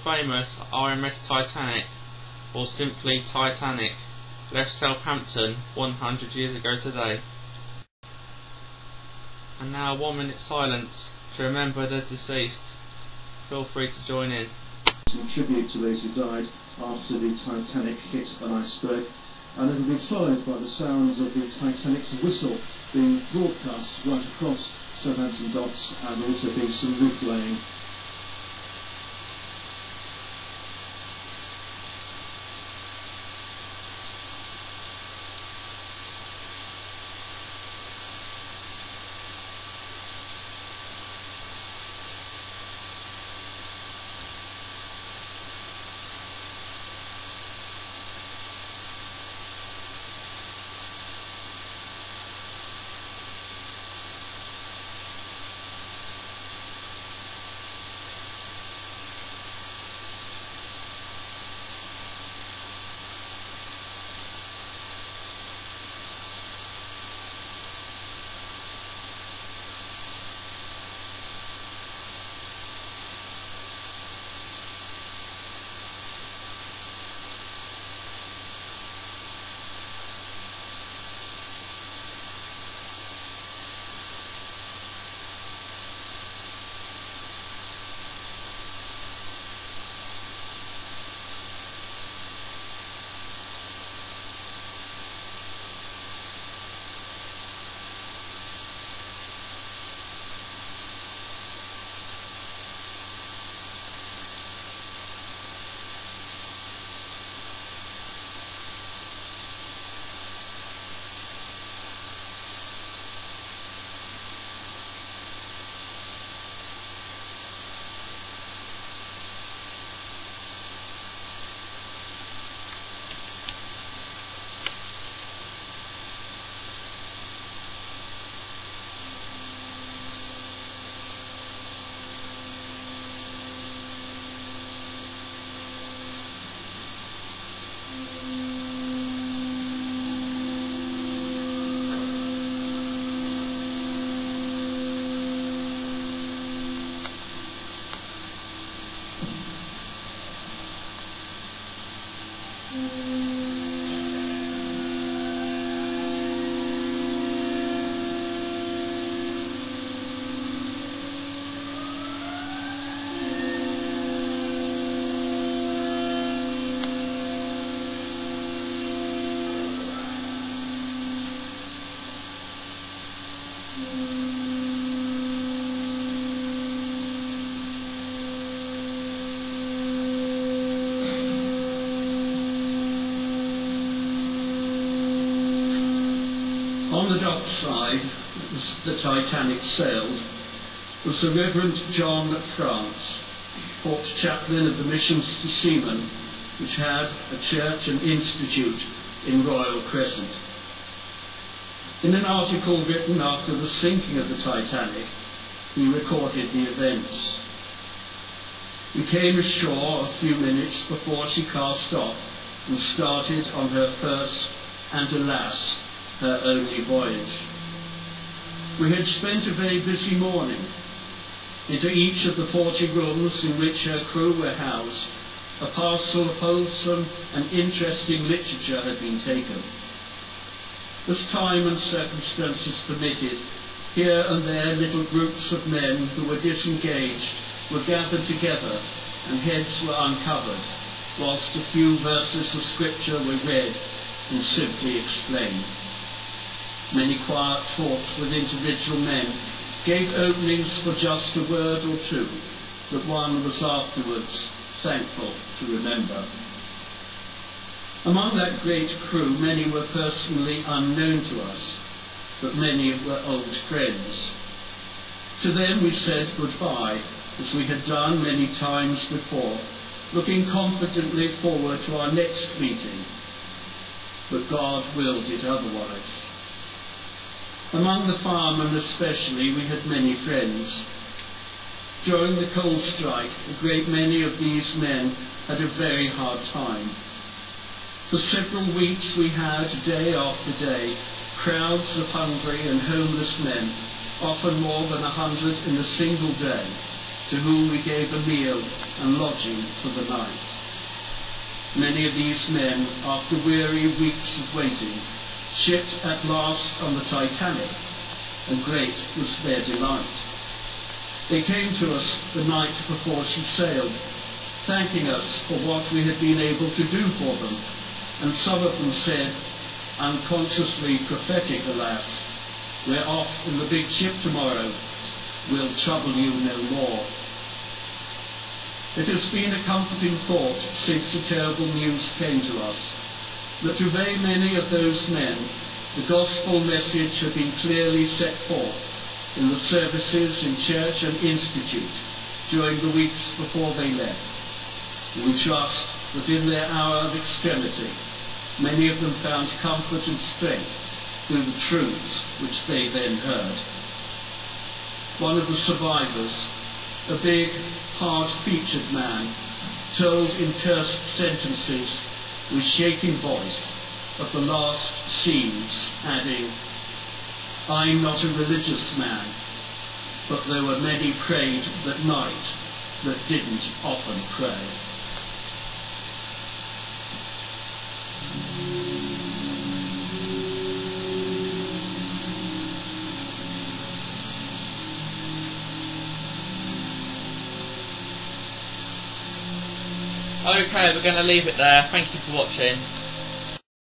famous RMS Titanic, or simply Titanic, left Southampton 100 years ago today. And now 1 minute silence to remember the deceased. Feel free to join in. In tribute to those who died after the Titanic hit an iceberg, and it will be followed by the sounds of the Titanic's whistle being broadcast right across Southampton docks, and there will also be some roof laying. On the dockside, as the Titanic sailed, was the Reverend John France, Port Chaplain of the Missions to Seamen, which had a church and institute in Royal Crescent. In an article written after the sinking of the Titanic, he recorded the events. We came ashore a few minutes before she cast off and started on her first and, alas, her only voyage. We had spent a very busy morning. Into each of the 40 rooms in which her crew were housed, a parcel of wholesome and interesting literature had been taken. As time and circumstances permitted, here and there little groups of men who were disengaged were gathered together and heads were uncovered, whilst a few verses of scripture were read and simply explained. Many quiet talks with individual men gave openings for just a word or two that one was afterwards thankful to remember. Among that great crew, many were personally unknown to us, but many were old friends. To them we said goodbye, as we had done many times before, looking confidently forward to our next meeting. But God willed it otherwise. Among the firemen especially, we had many friends. During the coal strike, a great many of these men had a very hard time. For several weeks we had, day after day, crowds of hungry and homeless men, often more than 100 in a single day, to whom we gave a meal and lodging for the night. Many of these men, after weary weeks of waiting, shipped at last on the Titanic, and great was their delight. They came to us the night before she sailed, thanking us for what we had been able to do for them, and some of them said, unconsciously prophetic alas, "We're off in the big ship tomorrow. We'll trouble you no more." It has been a comforting thought since the terrible news came to us, that to very many of those men the gospel message had been clearly set forth in the services in church and institute during the weeks before they left. We trust that in their hour of extremity, many of them found comfort and strength through the truths which they then heard. One of the survivors, a big, hard-featured man, told in terse sentences with shaking voice of the last scenes, adding, "I'm not a religious man, but there were many prayed that night that didn't often pray." Okay, we're going to leave it there. Thank you for watching.